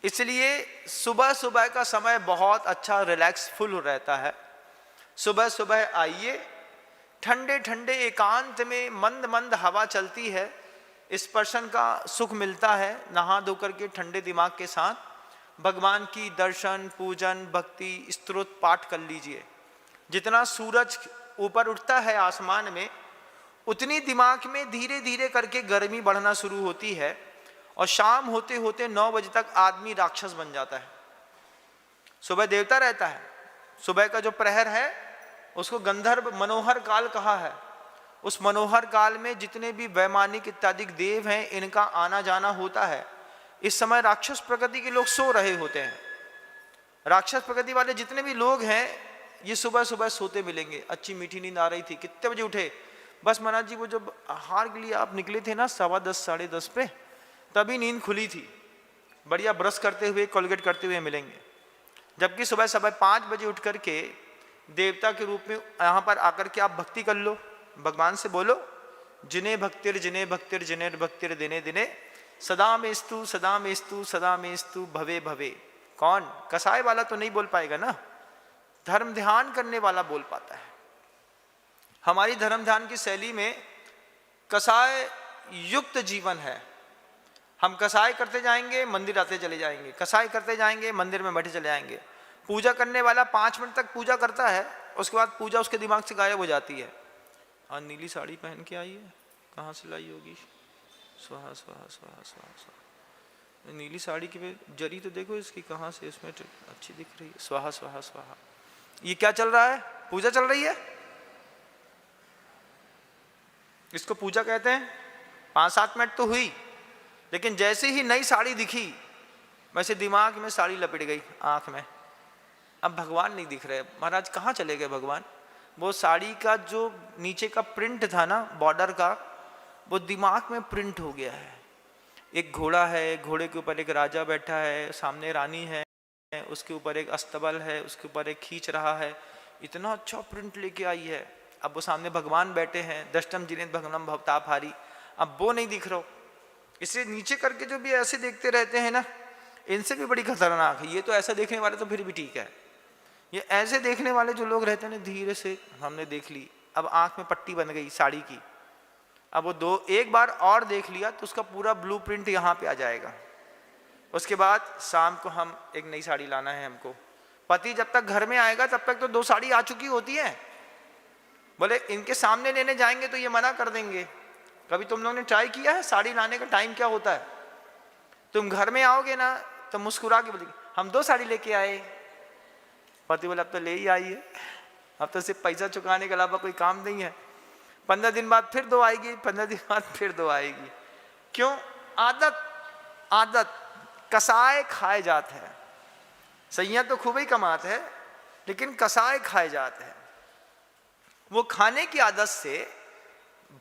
इसलिए सुबह सुबह का समय बहुत अच्छा रिलैक्सफुल रहता है। सुबह सुबह आइए, ठंडे ठंडे एकांत में मंद मंद हवा चलती है, स्पर्शन का सुख मिलता है। नहा धो करके ठंडे दिमाग के साथ भगवान की दर्शन, पूजन, भक्ति, स्तोत्र पाठ कर लीजिए। जितना सूरज ऊपर उठता है आसमान में, उतनी दिमाग में धीरे धीरे करके गर्मी बढ़ना शुरू होती है और शाम होते होते 9 बजे तक आदमी राक्षस बन जाता है। सुबह देवता रहता है, सुबह का जो प्रहर है उसको गंधर्व मनोहर काल कहा है। उस मनोहर काल में जितने भी वैमानिक इत्यादि देव हैं, इनका आना जाना होता है। इस समय राक्षस प्रकृति के लोग सो रहे होते हैं। राक्षस प्रकृति वाले जितने भी लोग हैं, ये सुबह सुबह सोते मिलेंगे। अच्छी मीठी नींद आ रही थी, कितने बजे उठे? बस महाराज जी वो जब आहार के लिए आप निकले थे ना 10:15 साढ़े 10 पे, तभी नींद खुली थी। बढ़िया ब्रश करते हुए, कोलगेट करते हुए मिलेंगे। जबकि सुबह सुबह 5 बजे उठ करके देवता के रूप में यहाँ पर आकर के आप भक्ति कर लो, भगवान से बोलो, जिन्हें भक्तिर जिन्हें भक्तिर जिन्हें भक्तिर दिने दिने सदा मेस्तु सदा मेस्तु सदा मेस्तु भवे भवे। कौन? कसाय वाला तो नहीं बोल पाएगा ना, धर्म ध्यान करने वाला बोल पाता है। हमारी धर्म ध्यान की शैली में कसाय युक्त जीवन है। हम कसाय करते जाएंगे, मंदिर आते चले जाएंगे, कसाय करते जाएंगे, मंदिर में बैठे चले जाएंगे। पूजा करने वाला 5 मिनट तक पूजा करता है, उसके बाद पूजा उसके दिमाग से गायब हो जाती है। आज नीली साड़ी पहन के आई है, कहाँ से लाई होगी? स्वाहा स्वाहा स्वाहा स्वाहा स्वाहा। नीली साड़ी की जरी तो देखो इसकी, कहाँ से इसमें अच्छी दिख रही है। स्वाहा स्वाहा स्वाहा। ये क्या चल रहा है? पूजा चल रही है। इसको पूजा कहते हैं। 5-7 मिनट तो हुई, लेकिन जैसे ही नई साड़ी दिखी, वैसे दिमाग में साड़ी लपेट गई, आंख में। अब भगवान नहीं दिख रहे। महाराज कहाँ चले गए भगवान? वो साड़ी का जो नीचे का प्रिंट था ना, बॉर्डर का, वो दिमाग में प्रिंट हो गया है। एक घोड़ा है, घोड़े के ऊपर एक राजा बैठा है, सामने रानी है, उसके ऊपर एक अस्तबल है, उसके ऊपर एक खींच रहा है। इतना अच्छा प्रिंट लेके आई है। अब वो सामने भगवान बैठे हैं, दष्टम जिनेत भगवनम भवतापहारी। अब वो नहीं दिख रहा। इसलिए नीचे करके जो भी ऐसे देखते रहते हैं ना, इनसे भी बड़ी खतरनाक है। ये तो ऐसा देखने वाले तो फिर भी ठीक है, ये ऐसे देखने वाले जो लोग रहते हैं ना, धीरे से हमने देख ली, अब आंख में पट्टी बन गई साड़ी की। अब वो एक बार और देख लिया तो उसका पूरा ब्लूप्रिंट यहाँ पे आ जाएगा। उसके बाद शाम को हम एक नई साड़ी लाना है हमको। पति जब तक घर में आएगा तब तक तो 2 साड़ी आ चुकी होती है। बोले इनके सामने लेने जाएंगे तो ये मना कर देंगे। कभी तुम लोगों ने ट्राई किया है साड़ी लाने का टाइम क्या होता है? तुम घर में आओगे ना तो मुस्कुरा के बोलेंगे हम 2 साड़ी लेके आए। पति बोले अब तो ले ही आई है, अब तो सिर्फ पैसा चुकाने के अलावा कोई काम नहीं है। 15 दिन बाद फिर 2 आएगी, 15 दिन बाद फिर 2 आएगी। क्यों? आदत। आदत कसाय खाए जाते हैं। सैया तो खूब ही कमाते हैं, लेकिन कसाय खाए जाते हैं। वो खाने की आदत से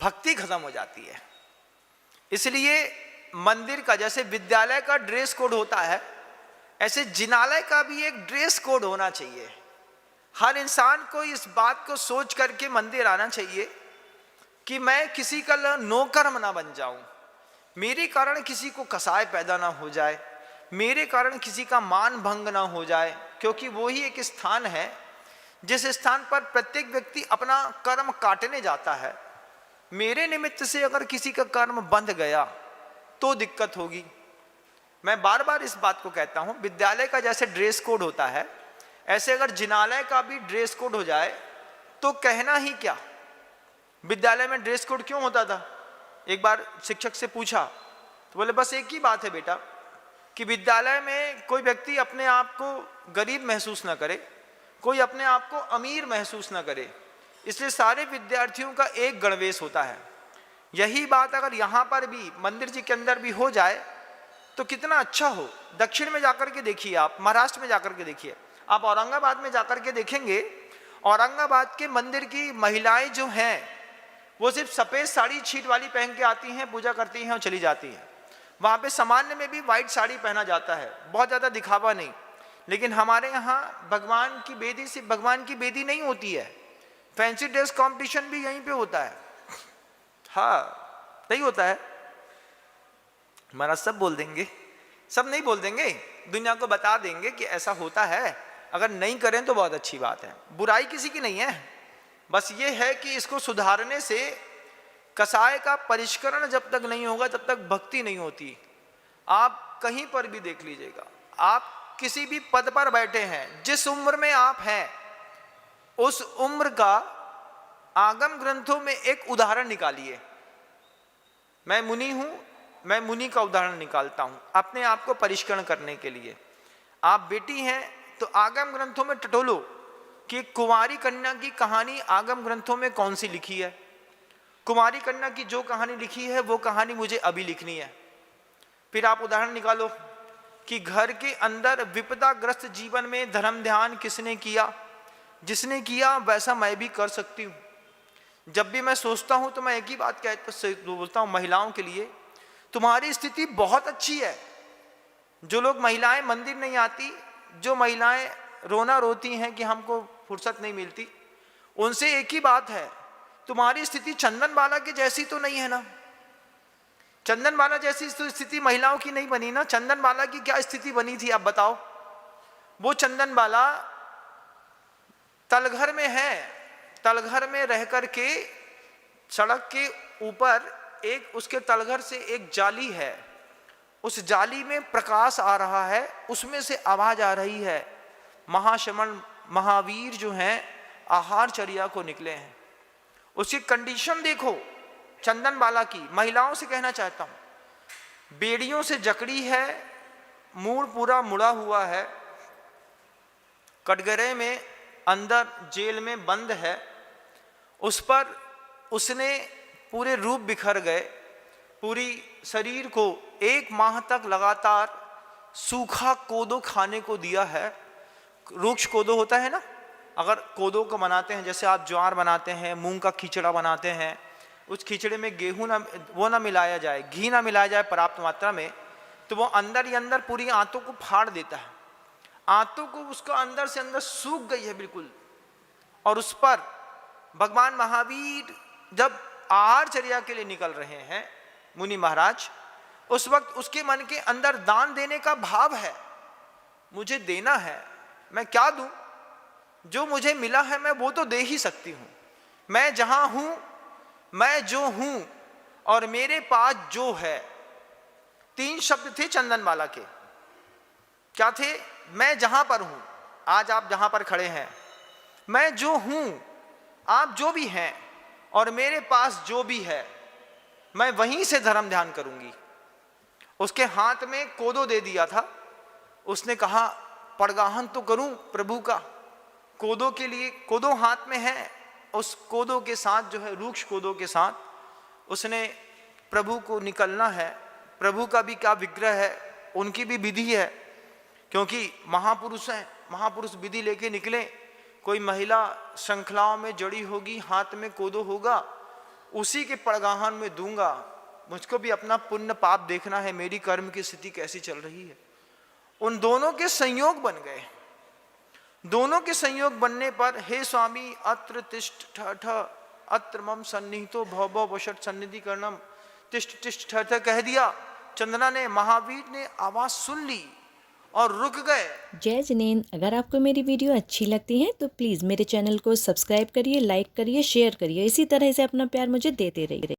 भक्ति खत्म हो जाती है। इसलिए मंदिर का जैसे विद्यालय का ड्रेस कोड होता है, ऐसे जिनालय का भी एक ड्रेस कोड होना चाहिए। हर इंसान को इस बात को सोच करके मंदिर आना चाहिए कि मैं किसी का नौकर ना बन जाऊं, मेरे कारण किसी को कसाय पैदा ना हो जाए, मेरे कारण किसी का मान भंग ना हो जाए। क्योंकि वो ही एक स्थान है जिस स्थान पर प्रत्येक व्यक्ति अपना कर्म काटने जाता है। मेरे निमित्त से अगर किसी का कर्म बंध गया तो दिक्कत होगी। मैं बार बार इस बात को कहता हूं, विद्यालय का जैसे ड्रेस कोड होता है, ऐसे अगर जिनालय का भी ड्रेस कोड हो जाए तो कहना ही क्या। विद्यालय में ड्रेस कोड क्यों होता था? एक बार शिक्षक से पूछा तो बोले बस एक ही बात है बेटा, कि विद्यालय में कोई व्यक्ति अपने आप को गरीब महसूस ना करे, कोई अपने आप को अमीर महसूस ना करे, इसलिए सारे विद्यार्थियों का एक गणवेश होता है। यही बात अगर यहाँ पर भी मंदिर जी के अंदर भी हो जाए तो कितना अच्छा हो। दक्षिण में जाकर के देखिए, आप महाराष्ट्र में जाकर के देखिए, आप औरंगाबाद में जाकर के देखेंगे, औरंगाबाद के मंदिर की महिलाएं जो हैं वो सिर्फ सफ़ेद साड़ी छीट वाली पहन के आती हैं, पूजा करती हैं और चली जाती हैं। वहाँ पे सामान्य में भी वाइट साड़ी पहना जाता है, बहुत ज़्यादा दिखावा नहीं। लेकिन हमारे यहाँ भगवान की बेदी सिर्फ भगवान की बेदी नहीं होती है, फैंसी ड्रेस कंपटीशन भी यहीं पे होता है। हाँ, नहीं होता है, हमारा सब बोल देंगे सब नहीं बोल देंगे, दुनिया को बता देंगे कि ऐसा होता है, अगर नहीं करें तो बहुत अच्छी बात है। बुराई किसी की नहीं है, बस ये है कि इसको सुधारने से कसाय का परिष्करण जब तक नहीं होगा तब तक भक्ति नहीं होती। आप कहीं पर भी देख लीजिएगा, आप किसी भी पद पर बैठे हैं, जिस उम्र में आप हैं उस उम्र का आगम ग्रंथों में एक उदाहरण निकालिए। मैं मुनि हूं, मैं मुनि का उदाहरण निकालता हूं अपने आप को परिष्करण करने के लिए। आप बेटी हैं तो आगम ग्रंथों में टटोलो कि कुंवारी कन्या की कहानी आगम ग्रंथों में कौन सी लिखी है। कुंवारी कन्या की जो कहानी लिखी है वो कहानी मुझे अभी लिखनी है। फिर आप उदाहरण निकालो कि घर के अंदर विपदाग्रस्त जीवन में धर्म ध्यान किसने किया, जिसने किया वैसा मैं भी कर सकती हूँ। जब भी मैं सोचता हूँ तो मैं एक ही बात बोलता हूँ महिलाओं के लिए, तुम्हारी स्थिति बहुत अच्छी है। जो लोग महिलाएं मंदिर नहीं आती, जो महिलाएं रोना रोती हैं कि हमको फुर्सत नहीं मिलती, उनसे एक ही बात है, तुम्हारी स्थिति चंदन बाला के जैसी तो नहीं है ना। चंदन बाला जैसी स्थिति महिलाओं की नहीं बनी ना। चंदन बाला की क्या स्थिति बनी थी आप बताओ। वो चंदन बाला तलघर में है, तलघर में रह करके सड़क के ऊपर एक उसके तलघर से एक जाली है, उस जाली में प्रकाश आ रहा है, उसमें से आवाज आ रही है, महाश्रमण महावीर जो हैं आहारचर्या को निकले हैं। उसकी कंडीशन देखो चंदन बाला की। महिलाओं से कहना चाहता हूं, बेड़ियों से जकड़ी है, मूड पूरा मुड़ा हुआ है, कटघरे में अंदर जेल में बंद है, उस पर उसने पूरे रूप बिखर गए, पूरी शरीर को 1 माह तक लगातार सूखा कोदो खाने को दिया है। रूक्ष कोदो होता है ना, अगर कोदो को बनाते हैं, जैसे आप ज्वार बनाते हैं, मूंग का खिचड़ा बनाते हैं, उस खिचड़े में गेहूं ना मिलाया जाए, घी ना मिलाया जाए पर्याप्त मात्रा में, तो वो अंदर ही अंदर पूरी आंतों को फाड़ देता है। आंतों को उसका अंदर से अंदर सूख गई है बिल्कुल। और उस पर भगवान महावीर जब आहारचर्या के लिए निकल रहे हैं, मुनि महाराज, उस वक्त उसके मन के अंदर दान देने का भाव है, मुझे देना है, मैं क्या दूं, जो मुझे मिला है मैं वो तो दे ही सकती हूं। मैं जहां हूं, मैं जो हूं और मेरे पास जो है, 3 शब्द थे चंदनबाला के। क्या थे? मैं जहां पर हूं, आज आप जहां पर खड़े हैं, मैं जो हूं, आप जो भी हैं, और मेरे पास जो भी है, मैं वहीं से धर्म ध्यान करूंगी। उसके हाथ में कोदो दे दिया था, उसने कहा पड़गाहन तो करूं प्रभु का। कोदो के लिए, कोदो हाथ में है, उस कोदो के साथ जो है, रूक्ष कोदो के साथ उसने प्रभु को निकलना है। प्रभु का भी क्या विग्रह है, उनकी भी विधि है, क्योंकि महापुरुष हैं, महापुरुष विधि लेके निकले। कोई महिला श्रृंखलाओं में जड़ी होगी, हाथ में कोदो होगा, उसी के पड़गाहन में दूंगा। मुझको भी अपना पुण्य पाप देखना है, मेरी कर्म की स्थिति कैसी चल रही है। उन दोनों के संयोग बन गए। दोनों के संयोग बनने पर हे स्वामी अत्र तिष्ठ ठ अत्र मम सन्निहितो भव भव वशट सन्निधि कर्णम तिष्ठ तिष्ठ ठ कह दिया। चंदना ने, महावीर ने आवाज सुन ली और रुक गए। जय जिनेंद्र, अगर आपको मेरी वीडियो अच्छी लगती है तो प्लीज़ मेरे चैनल को सब्सक्राइब करिए, लाइक करिए, शेयर करिए। इसी तरह से अपना प्यार मुझे देते रहिए।